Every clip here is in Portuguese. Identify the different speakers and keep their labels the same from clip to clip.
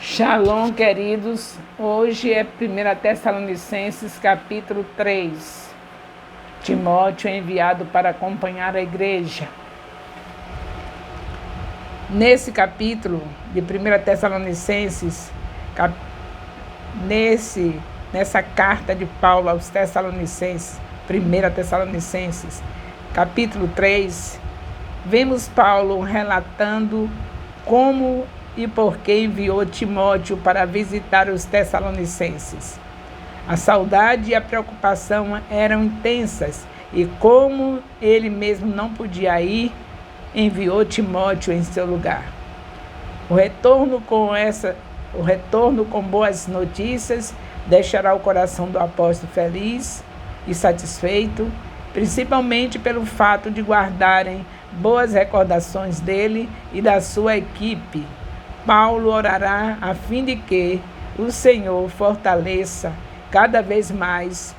Speaker 1: Shalom, queridos. Hoje é 1 Tessalonicenses, capítulo 3. Timóteo é enviado para acompanhar a igreja. Nesse capítulo de 1 Tessalonicenses, nessa carta de Paulo aos Tessalonicenses, 1 Tessalonicenses, capítulo 3, vemos Paulo relatando como e por que enviou Timóteo para visitar os Tessalonicenses. A saudade e a preocupação eram intensas e, como ele mesmo não podia ir, enviou Timóteo em seu lugar. O retorno com boas notícias deixará o coração do apóstolo feliz e satisfeito, principalmente pelo fato de guardarem boas recordações dele e da sua equipe. Paulo orará a fim de que o Senhor fortaleça cada vez mais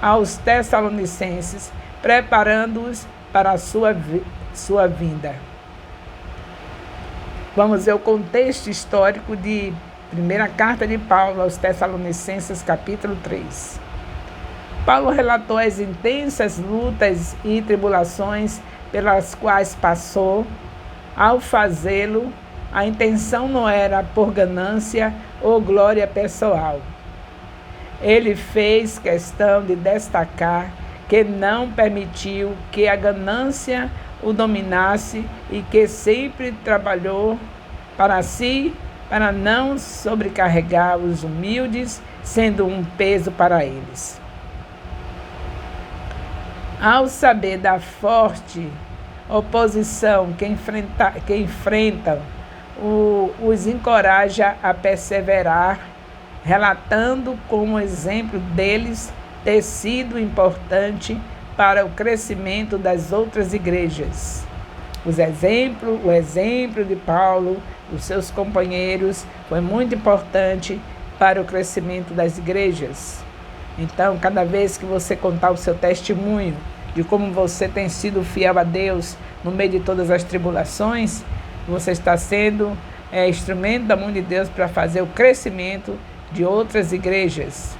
Speaker 1: aos Tessalonicenses, preparando-os para a sua vinda. Vamos ver o contexto histórico de primeira carta de Paulo aos Tessalonicenses, capítulo 3. Paulo relatou as intensas lutas e tribulações pelas quais passou. Ao fazê-lo, a intenção não era por ganância ou glória pessoal. Ele fez questão de destacar que não permitiu que a ganância o dominasse e que sempre trabalhou para si, para não sobrecarregar os humildes, sendo um peso para eles. Ao saber da forte oposição que enfrentam, os encoraja a perseverar, relatando como exemplo deles ter sido importante para o crescimento das outras igrejas. O exemplo de Paulo, dos seus companheiros, foi muito importante para o crescimento das igrejas. Então, cada vez que você contar o seu testemunho de como você tem sido fiel a Deus no meio de todas as tribulações, você está sendo instrumento da mão de Deus para fazer o crescimento de outras igrejas,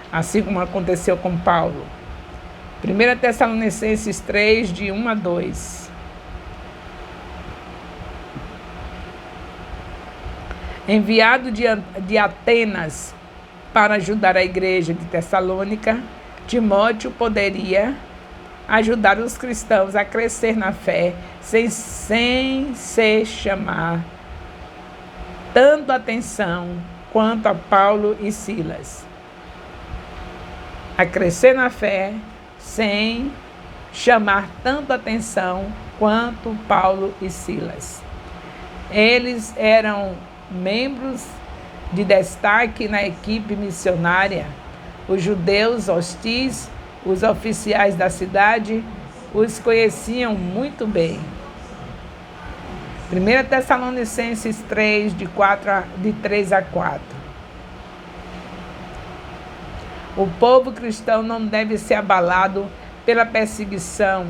Speaker 1: assim como aconteceu com Paulo. 1 Tessalonicenses 3, de 1 a 2. Enviado de Atenas para ajudar a igreja de Tessalônica, Timóteo poderia ajudar os cristãos a crescer na fé sem se chamar tanto atenção quanto a Paulo e Silas. A crescer na fé sem chamar tanto atenção quanto Paulo e Silas. Eles eram membros de destaque na equipe missionária. Os judeus hostis, os oficiais da cidade, os conheciam muito bem. 1 Tessalonicenses 3, de 3 a 4. O povo cristão não deve ser abalado pela perseguição,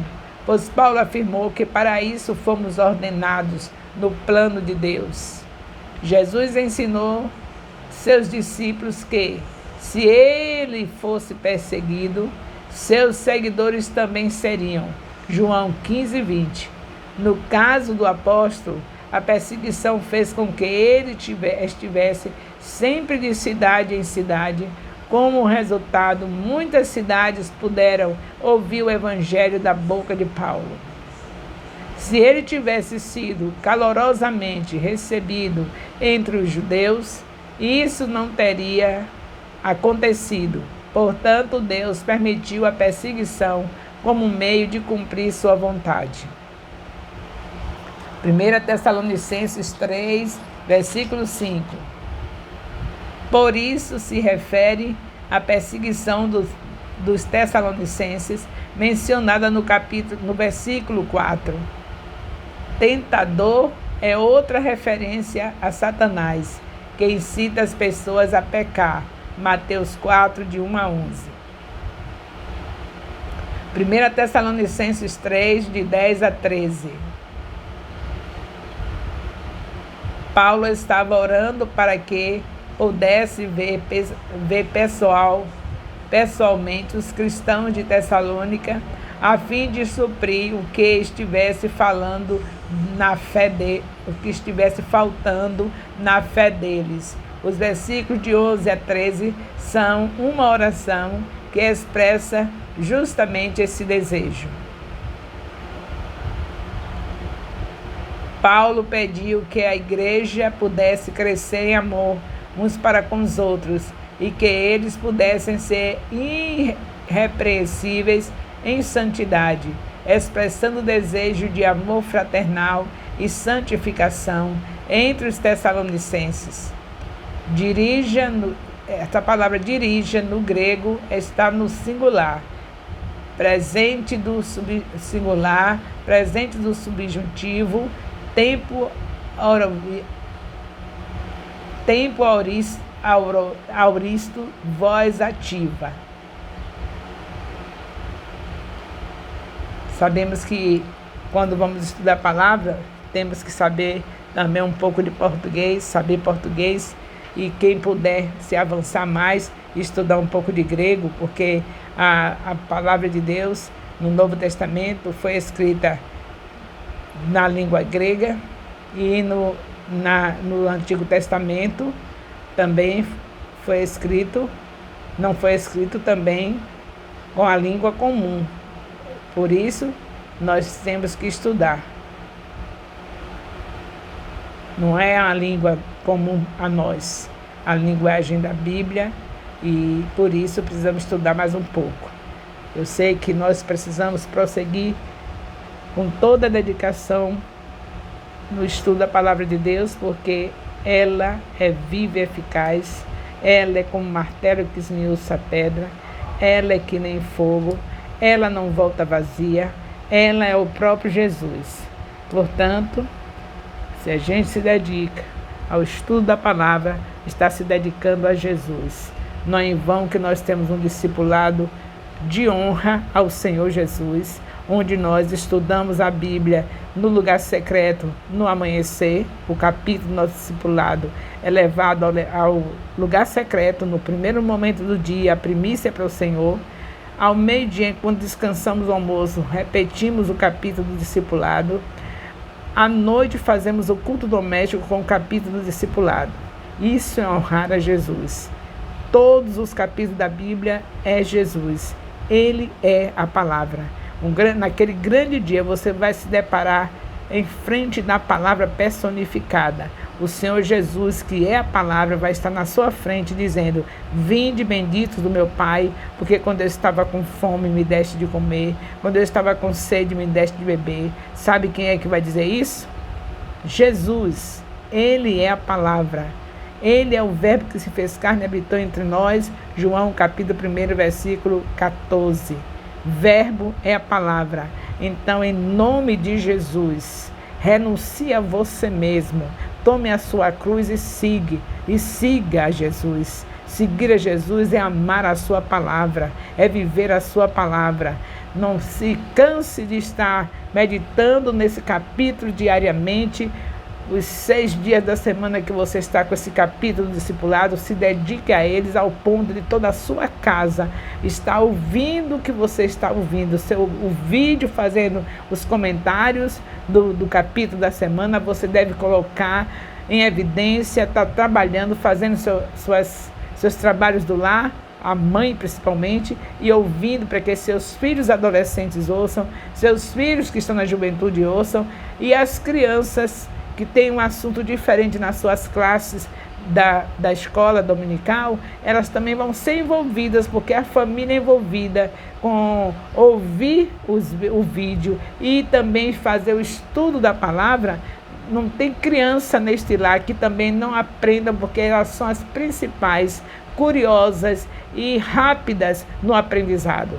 Speaker 1: pois Paulo afirmou que para isso fomos ordenados no plano de Deus. Jesus ensinou seus discípulos que, se ele fosse perseguido, seus seguidores também seriam. João 15, 20. No caso do apóstolo, a perseguição fez com que ele estivesse sempre de cidade em cidade. Como resultado, muitas cidades puderam ouvir o evangelho da boca de Paulo. Se ele tivesse sido calorosamente recebido entre os judeus, isso não teria acontecido. Portanto, Deus permitiu a perseguição como meio de cumprir sua vontade. 1 Tessalonicenses 3, versículo 5. Por isso se refere à perseguição dos Tessalonicenses, mencionada no versículo 4. Tentador é outra referência a Satanás, que incita as pessoas a pecar. Mateus 4, de 1 a 11. 1 Tessalonicenses 3, de 10 a 13. Paulo estava orando para que pudesse ver pessoalmente os cristãos de Tessalônica, a fim de suprir o que estivesse faltando na fé deles. Os versículos de 11 a 13 são uma oração que expressa justamente esse desejo. Paulo pediu que a igreja pudesse crescer em amor uns para com os outros e que eles pudessem ser irrepreensíveis em santidade, expressando o desejo de amor fraternal e santificação entre os tessalonicenses. Essa palavra dirija no grego está no singular, presente do singular, presente do subjuntivo, tempo auristo, voz ativa. Sabemos que quando vamos estudar a palavra, temos que saber também um pouco de português, saber português, e quem puder se avançar mais, estudar um pouco de grego, porque a palavra de Deus no Novo Testamento foi escrita na língua grega e no Antigo Testamento também não foi escrito também com a língua comum. Por isso, nós temos que estudar. Não é a língua comum a nós, a linguagem da Bíblia, e por isso precisamos estudar mais um pouco. Eu sei que nós precisamos prosseguir com toda a dedicação no estudo da Palavra de Deus, porque ela é viva e eficaz, ela é como martelo que esmiuça a pedra, ela é que nem fogo, ela não volta vazia, ela é o próprio Jesus. Portanto, se a gente se dedica ao estudo da palavra, está se dedicando a Jesus. Não é em vão que nós temos um discipulado de honra ao Senhor Jesus, onde nós estudamos a Bíblia no lugar secreto, no amanhecer. O capítulo do nosso discipulado é levado ao lugar secreto no primeiro momento do dia, a primícia para o Senhor. Ao meio-dia, quando descansamos o almoço, repetimos o capítulo do discipulado. À noite fazemos o culto doméstico com o capítulo do discipulado. Isso é honrar a Jesus. Todos os capítulos da Bíblia é Jesus. Ele é a palavra. Naquele grande dia você vai se deparar em frente da palavra personificada. O Senhor Jesus, que é a palavra, vai estar na sua frente dizendo: vinde benditos do meu Pai, porque quando eu estava com fome me deste de comer, quando eu estava com sede me deste de beber. Sabe quem é que vai dizer isso? Jesus. Ele é a palavra. Ele é o verbo que se fez carne e habitou entre nós. João capítulo 1, versículo 14. Verbo é a palavra. Então, em nome de Jesus, renuncie a você mesmo. Tome a sua cruz e siga a Jesus. Seguir a Jesus é amar a sua palavra, é viver a sua palavra. Não se canse de estar meditando nesse capítulo diariamente. Os 6 dias da semana que você está com esse capítulo do discipulado, se dedique a eles ao ponto de toda a sua casa estar ouvindo o que você está ouvindo. O vídeo fazendo os comentários do capítulo da semana, você deve colocar em evidência, está trabalhando, fazendo seus trabalhos do lar, a mãe principalmente, e ouvindo para que seus filhos adolescentes ouçam, seus filhos que estão na juventude ouçam, e as crianças que têm um assunto diferente nas suas classes da escola dominical, elas também vão ser envolvidas, porque a família é envolvida com ouvir o vídeo e também fazer o estudo da palavra. Não tem criança neste lar que também não aprendam, porque elas são as principais, curiosas e rápidas no aprendizado.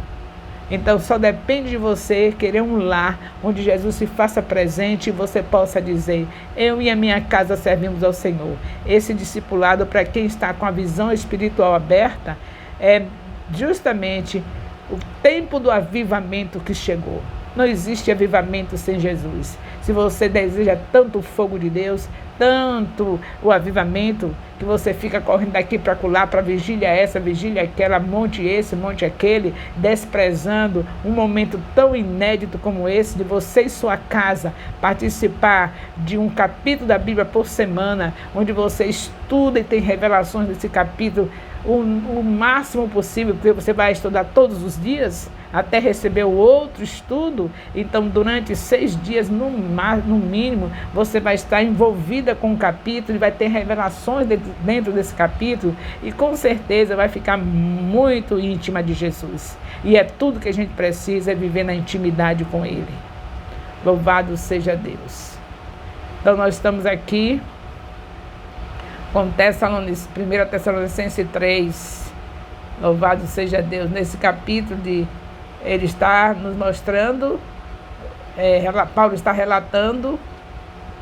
Speaker 1: Então só depende de você querer um lar onde Jesus se faça presente e você possa dizer: eu e a minha casa servimos ao Senhor. Esse discipulado, para quem está com a visão espiritual aberta, é justamente o tempo do avivamento que chegou. Não existe avivamento sem Jesus. Se você deseja tanto o fogo de Deus, tanto o avivamento, que você fica correndo daqui para acolá, para vigília essa, vigília aquela, monte esse, monte aquele, desprezando um momento tão inédito como esse, de você e sua casa participar de um capítulo da Bíblia por semana, onde você estuda e tem revelações desse capítulo o máximo possível, porque você vai estudar todos os dias, até receber o outro estudo. Então, durante 6 dias, no mínimo, você vai estar envolvida com o capítulo e vai ter revelações dentro desse capítulo, e com certeza vai ficar muito íntima de Jesus. E é tudo que a gente precisa, é viver na intimidade com Ele. Louvado seja Deus. Então, nós estamos aqui com 1 Tessalonicenses 3, louvado seja Deus. Nesse capítulo ele está nos mostrando, Paulo está relatando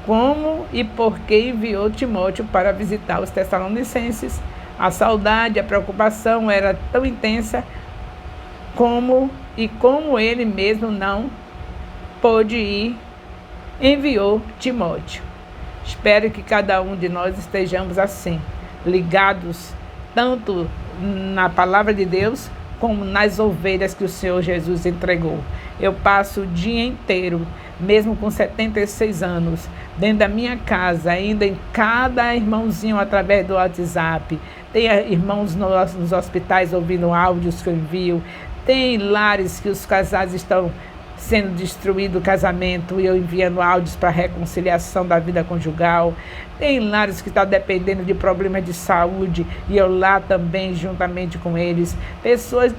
Speaker 1: como e por que enviou Timóteo para visitar os Tessalonicenses. A saudade, a preocupação era tão intensa como ele mesmo não pôde ir, enviou Timóteo. Espero que cada um de nós estejamos assim, ligados tanto na palavra de Deus como nas ovelhas que o Senhor Jesus entregou. Eu passo o dia inteiro, mesmo com 76 anos, dentro da minha casa, ainda em cada irmãozinho através do WhatsApp. Tem irmãos nos hospitais ouvindo áudios que eu envio. Tem lares que os casais estão sendo destruído o casamento e eu enviando áudios para reconciliação da vida conjugal. Tem lares que estão dependendo de problemas de saúde e eu lá também juntamente com eles. Pessoas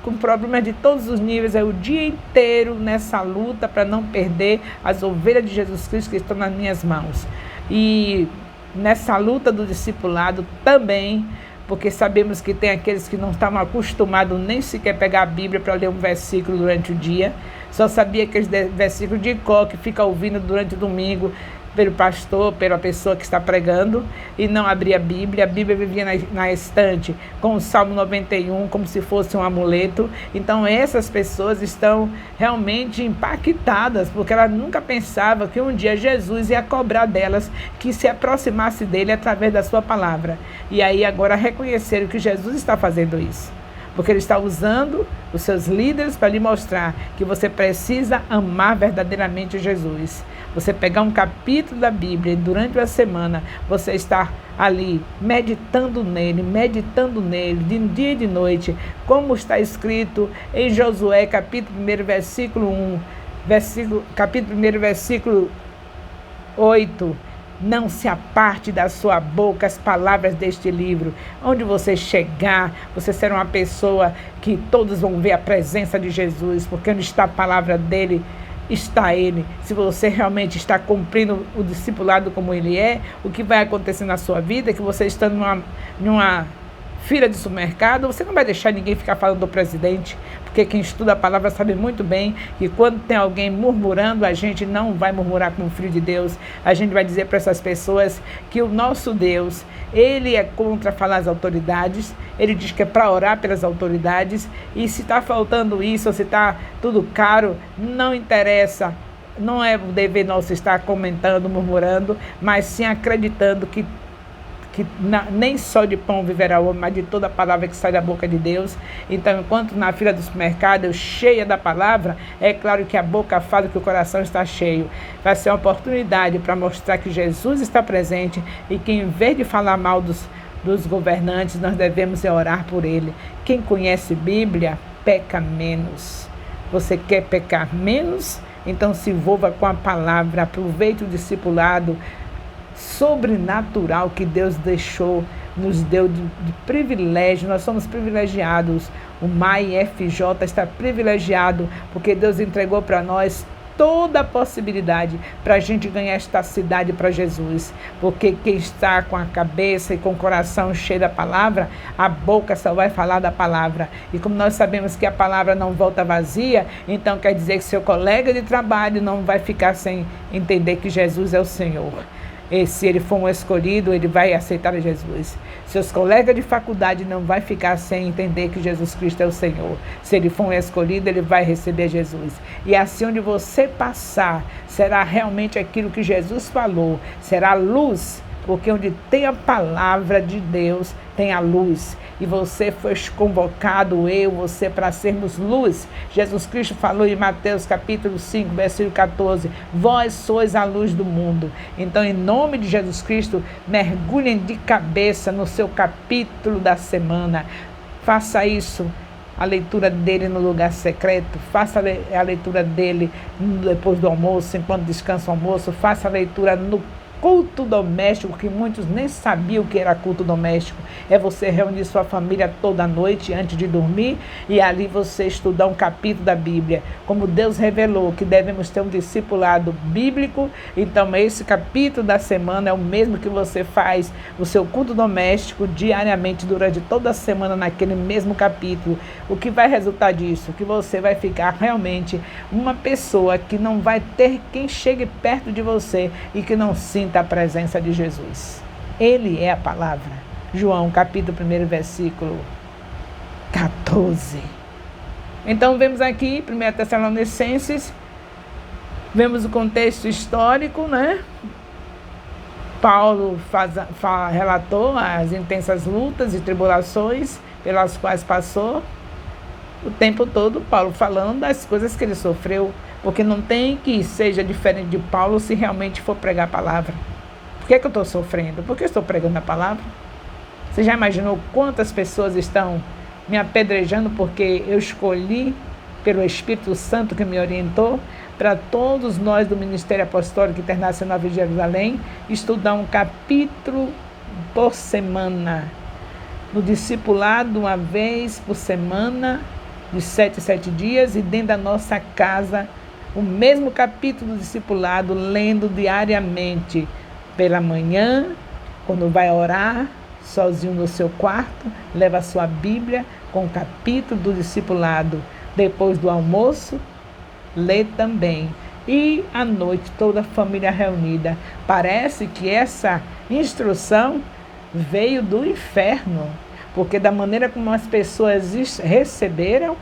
Speaker 1: com problemas de todos os níveis, é o dia inteiro nessa luta para não perder as ovelhas de Jesus Cristo que estão nas minhas mãos. E nessa luta do discipulado também, porque sabemos que tem aqueles que não estavam acostumados nem sequer pegar a Bíblia para ler um versículo durante o dia, só sabia aqueles versículos de cor que fica ouvindo durante o domingo pelo pastor, pela pessoa que está pregando, e não abria a Bíblia vivia na estante com o Salmo 91 como se fosse um amuleto. Então essas pessoas estão realmente impactadas, porque elas nunca pensavam que um dia Jesus ia cobrar delas que se aproximasse dele através da sua palavra. E aí agora reconheceram que Jesus está fazendo isso, porque ele está usando os seus líderes para lhe mostrar que você precisa amar verdadeiramente Jesus. Você pegar um capítulo da Bíblia e durante a semana você está ali meditando nele, de dia e de noite, como está escrito em Josué, capítulo 1, versículo 1, capítulo 1, versículo 8. Não se aparte da sua boca as palavras deste livro. Onde você chegar, você será uma pessoa que todos vão ver a presença de Jesus, porque onde está a palavra dele, está ele. Se você realmente está cumprindo o discipulado como ele é, o que vai acontecer na sua vida é que você estando numa fila de supermercado, você não vai deixar ninguém ficar falando do presidente, porque quem estuda a palavra sabe muito bem que quando tem alguém murmurando, a gente não vai murmurar com o Filho de Deus. A gente vai dizer para essas pessoas que o nosso Deus, ele é contra falar às autoridades, ele diz que é para orar pelas autoridades, e se está faltando isso, ou se está tudo caro, não interessa. Não é o dever nosso estar comentando, murmurando, mas sim acreditando que nem só de pão viverá o homem, mas de toda a palavra que sai da boca de Deus. Então, enquanto na fila do supermercado, eu cheia da palavra, é claro que a boca fala que o coração está cheio. Vai ser uma oportunidade para mostrar que Jesus está presente e que, em vez de falar mal dos governantes, nós devemos orar por ele. Quem conhece Bíblia, peca menos. Você quer pecar menos? Então se envolva com a palavra, aproveite o discipulado sobrenatural que Deus nos deu de privilégio. Nós somos privilegiados. O MAI FJ está privilegiado porque Deus entregou para nós toda a possibilidade para a gente ganhar esta cidade para Jesus, porque quem está com a cabeça e com o coração cheio da palavra, a boca só vai falar da palavra. E como nós sabemos que a palavra não volta vazia, então quer dizer que seu colega de trabalho não vai ficar sem entender que Jesus é o Senhor. E se ele for um escolhido, ele vai aceitar Jesus. Seus colegas de faculdade não vai ficar sem entender que Jesus Cristo é o Senhor. Se ele for um escolhido, ele vai receber Jesus. E assim onde você passar, será realmente aquilo que Jesus falou. Será luz, porque onde tem a palavra de Deus, tem a luz. E você foi convocado, você, para sermos luz. Jesus Cristo falou em Mateus capítulo 5, versículo 14, vós sois a luz do mundo. Então, em nome de Jesus Cristo, mergulhem de cabeça no seu capítulo da semana. Faça isso, a leitura dele no lugar secreto, faça a leitura dele depois do almoço, enquanto descansa o almoço, faça a leitura no culto doméstico, que muitos nem sabiam o que era culto doméstico. É você reunir sua família toda noite antes de dormir e ali você estudar um capítulo da Bíblia. Como Deus revelou que devemos ter um discipulado bíblico, então esse capítulo da semana é o mesmo que você faz o seu culto doméstico diariamente durante toda a semana naquele mesmo capítulo. O que vai resultar disso? Que você vai ficar realmente uma pessoa que não vai ter quem chegue perto de você e que não sinta a presença de Jesus. Ele é a palavra. João, capítulo 1, versículo 14. Então, vemos aqui, 1 Tessalonicenses, vemos o contexto histórico, né? Paulo relatou as intensas lutas e tribulações pelas quais passou. O tempo todo, Paulo falando das coisas que ele sofreu, porque não tem que seja diferente de Paulo se realmente for pregar a palavra. Por que eu estou sofrendo? Porque eu estou pregando a palavra. Você já imaginou quantas pessoas estão me apedrejando porque eu escolhi, pelo Espírito Santo que me orientou, para todos nós do Ministério Apostólico Internacional de Jerusalém, estudar um capítulo por semana. No discipulado, uma vez por semana, de 7 em 7 dias, e dentro da nossa casa, o mesmo capítulo do discipulado, lendo diariamente, pela manhã, quando vai orar, sozinho no seu quarto, leva a sua Bíblia com o capítulo do discipulado. Depois do almoço, lê também. E à noite, toda a família reunida. Parece que essa instrução veio do inferno, porque da maneira como as pessoas receberam,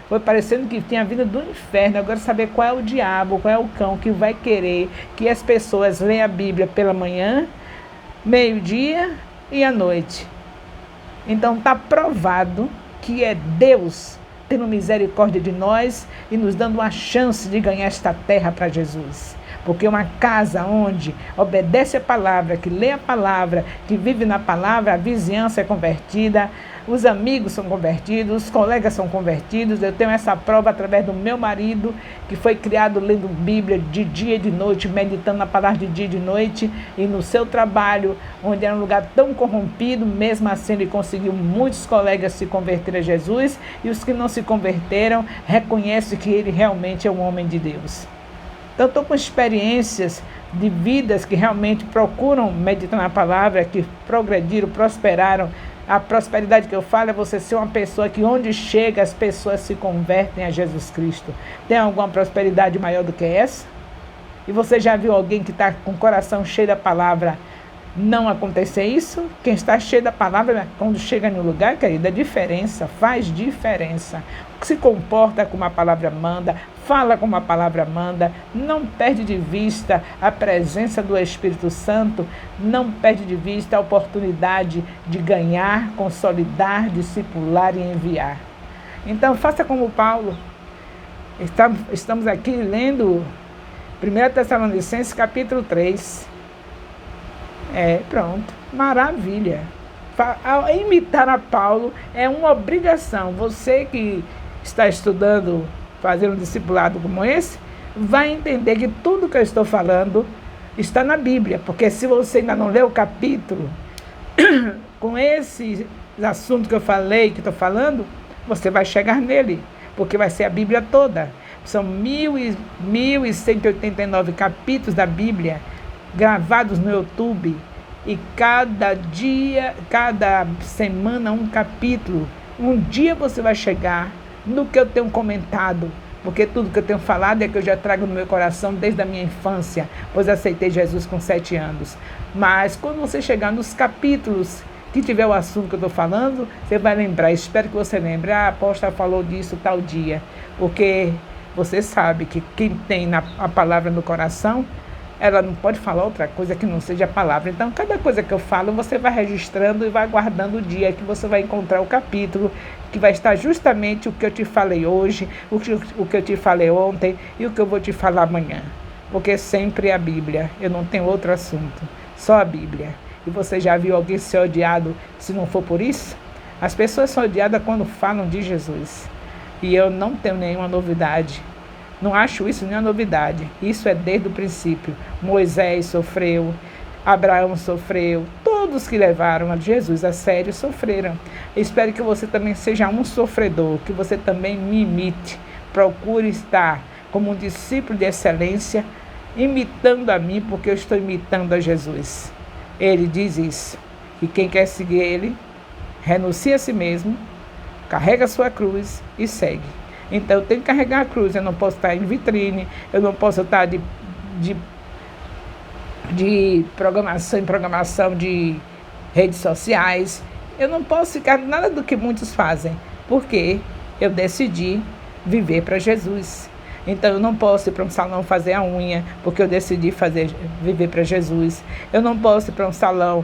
Speaker 1: foi parecendo que tinha vindo do inferno. Agora saber qual é o diabo, qual é o cão que vai querer que as pessoas leiam a Bíblia pela manhã, meio-dia e à noite. Então está provado que é Deus tendo misericórdia de nós e nos dando uma chance de ganhar esta terra para Jesus. Porque uma casa onde obedece a palavra, que lê a palavra, que vive na palavra, a vizinhança é convertida, os amigos são convertidos, os colegas são convertidos. Eu tenho essa prova através do meu marido, que foi criado lendo Bíblia de dia e de noite, meditando na palavra de dia e de noite, e no seu trabalho, onde era um lugar tão corrompido, mesmo assim ele conseguiu muitos colegas se converter a Jesus, e os que não se converteram reconhecem que ele realmente é um homem de Deus. Então, estou com experiências de vidas que realmente procuram meditar na palavra, que progrediram, prosperaram. A prosperidade que eu falo é você ser uma pessoa que onde chega as pessoas se convertem a Jesus Cristo. Tem alguma prosperidade maior do que essa? E você já viu alguém que está com o coração cheio da palavra não acontecer isso? Quem está cheio da palavra, quando chega no lugar, querida, a diferença, faz diferença. Se comporta como a palavra manda, fala como a palavra manda, não perde de vista a presença do Espírito Santo, não perde de vista a oportunidade de ganhar, consolidar, discipular e enviar. Então, faça como Paulo. Estamos aqui lendo 1 Tessalonicenses capítulo 3. Pronto, maravilha. Imitar a Paulo é uma obrigação. Você que está estudando, fazendo um discipulado como esse, vai entender que tudo que eu estou falando está na Bíblia. Porque se você ainda não leu o capítulo, com esse assunto que eu falei, que estou falando, você vai chegar nele, porque vai ser a Bíblia toda. São 1.189 capítulos da Bíblia, gravados no YouTube, e cada dia, cada semana um capítulo. Um dia você vai chegar no que eu tenho comentado, porque tudo que eu tenho falado é que eu já trago no meu coração desde a minha infância, pois aceitei Jesus com 7 anos. Mas quando você chegar nos capítulos que tiver o assunto que eu estou falando, você vai lembrar. Espero que você lembre. A apóstola falou disso tal dia. Porque você sabe que quem tem a palavra no coração, ela não pode falar outra coisa que não seja a palavra. Então, cada coisa que eu falo, você vai registrando e vai guardando o dia que você vai encontrar o capítulo, que vai estar justamente o que eu te falei hoje, o que eu te falei ontem e o que eu vou te falar amanhã. Porque sempre é a Bíblia. Eu não tenho outro assunto. Só a Bíblia. E você já viu alguém ser odiado se não for por isso? As pessoas são odiadas quando falam de Jesus. E eu não tenho nenhuma novidade. Não acho isso nenhuma novidade. Isso é desde o princípio. Moisés sofreu, Abraão sofreu, todos que levaram a Jesus a sério sofreram. Espero que você também seja um sofredor, que você também me imite. Procure estar como um discípulo de excelência, imitando a mim, porque eu estou imitando a Jesus. Ele diz isso, que quem quer seguir ele, renuncia a si mesmo, carrega a sua cruz e segue. Então eu tenho que carregar a cruz, eu não posso estar em vitrine, eu não posso estar de programação em programação de redes sociais, eu não posso ficar nada do que muitos fazem, porque eu decidi viver para Jesus. Então eu não posso ir para um salão fazer a unha, porque eu decidi viver para Jesus. Eu não posso ir para um salão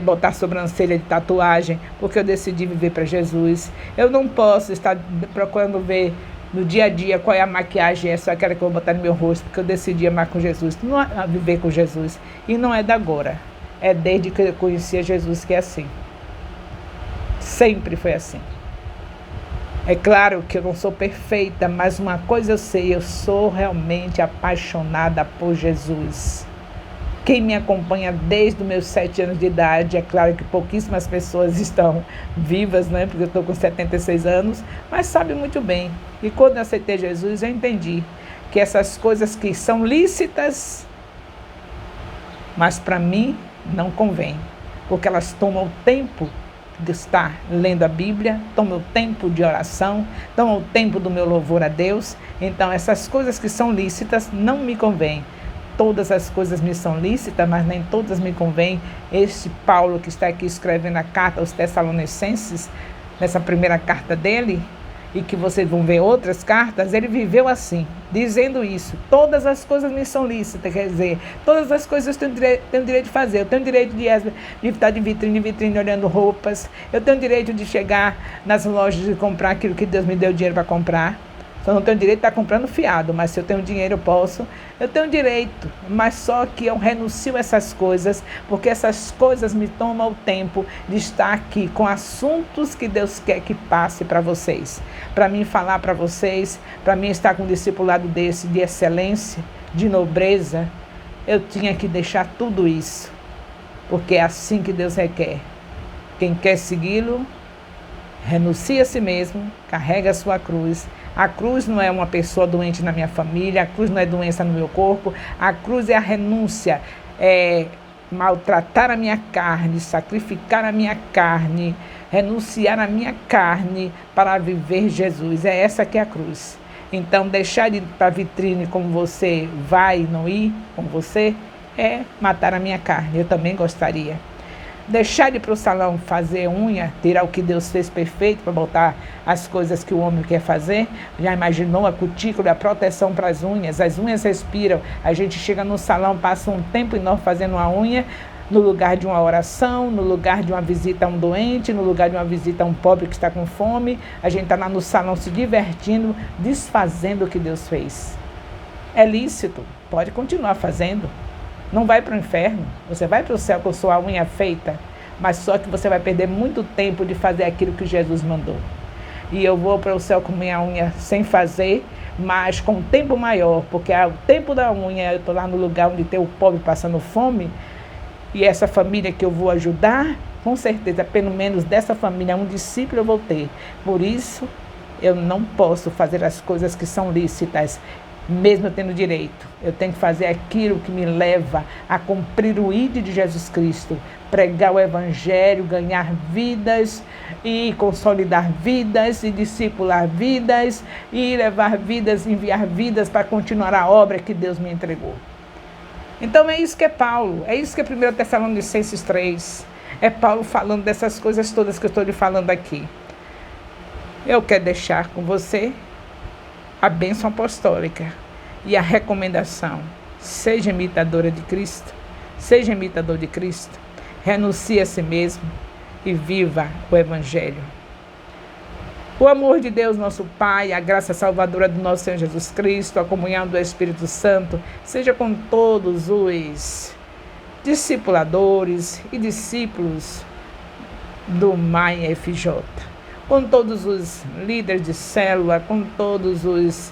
Speaker 1: botar sobrancelha de tatuagem, porque eu decidi viver para Jesus. Eu não posso estar procurando ver no dia a dia qual é a maquiagem, essa aquela que eu vou botar no meu rosto, porque eu decidi amar com Jesus, não é viver com Jesus. E não é da agora, é desde que eu conhecia Jesus que é assim. Sempre foi assim. É claro que eu não sou perfeita, mas uma coisa eu sei, eu sou realmente apaixonada por Jesus. Quem me acompanha desde os meus 7 anos de idade, é claro que pouquíssimas pessoas estão vivas, né? Porque eu estou com 76 anos, mas sabe muito bem. E quando eu aceitei Jesus, eu entendi que essas coisas que são lícitas, mas para mim não convém, porque elas tomam tempo de estar lendo a Bíblia, toma o tempo de oração, toma o tempo do meu louvor a Deus. Então essas coisas que são lícitas não me convêm. Todas as coisas me são lícitas, mas nem todas me convêm. Este Paulo que está aqui escrevendo a carta aos Tessalonicenses, nessa primeira carta dele, e que vocês vão ver outras cartas, ele viveu assim, dizendo isso. Todas as coisas me são lícitas, quer dizer, todas as coisas eu tenho direito de fazer. Eu tenho direito de estar de vitrine olhando roupas. Eu tenho direito de chegar nas lojas e comprar aquilo que Deus me deu dinheiro para comprar. Só não tenho direito de estar comprando fiado, mas se eu tenho dinheiro eu posso. Eu tenho direito, mas só que eu renuncio a essas coisas, porque essas coisas me tomam o tempo de estar aqui com assuntos que Deus quer que passe para vocês. Para mim falar para vocês, para mim estar com um discipulado desse, de excelência, de nobreza, eu tinha que deixar tudo isso, porque é assim que Deus requer. Quem quer segui-lo, renuncia a si mesmo, carrega a sua cruz. A cruz não é uma pessoa doente na minha família, a cruz não é doença no meu corpo, a cruz é a renúncia, é maltratar a minha carne, sacrificar a minha carne, renunciar a minha carne para viver Jesus. É essa que é a cruz. Então, deixar de ir para a vitrine como você vai e não ir com você, é matar a minha carne. Eu também gostaria. Deixar de ir para o salão fazer unha, tirar o que Deus fez perfeito para botar as coisas que o homem quer fazer. Já imaginou a cutícula, a proteção para as unhas respiram. A gente chega no salão, passa um tempo enorme fazendo uma unha, no lugar de uma oração, no lugar de uma visita a um doente, no lugar de uma visita a um pobre que está com fome. A gente está lá no salão se divertindo, desfazendo o que Deus fez. É lícito, pode continuar fazendo. Não vai para o inferno, você vai para o céu com sua unha feita, mas só que você vai perder muito tempo de fazer aquilo que Jesus mandou. E eu vou para o céu com minha unha sem fazer, mas com um tempo maior, porque o tempo da unha, eu estou lá no lugar onde tem o pobre passando fome, e essa família que eu vou ajudar, com certeza, pelo menos dessa família, um discípulo eu vou ter. Por isso, eu não posso fazer as coisas que são lícitas. mesmo eu tendo direito. Eu tenho que fazer aquilo que me leva a cumprir o ID de Jesus Cristo, pregar o Evangelho, ganhar vidas e consolidar vidas e discipular vidas e levar vidas, enviar vidas para continuar a obra que Deus me entregou. Então é isso que é Paulo, é isso que é 1 Tessalonicenses 3. É Paulo falando dessas coisas todas que eu estou lhe falando aqui. Eu quero deixar com você a bênção apostólica e a recomendação. Seja imitadora de Cristo, seja imitador de Cristo, renuncie a si mesmo e viva o Evangelho. O amor de Deus, nosso Pai, a graça salvadora do nosso Senhor Jesus Cristo, a comunhão do Espírito Santo, seja com todos os discipuladores e discípulos do MAI FJ, com todos os líderes de célula, com todos os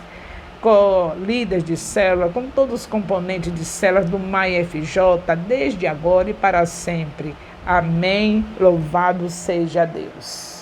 Speaker 1: líderes de célula, com todos os componentes de células do MAI FJ, desde agora e para sempre. Amém. Louvado seja Deus.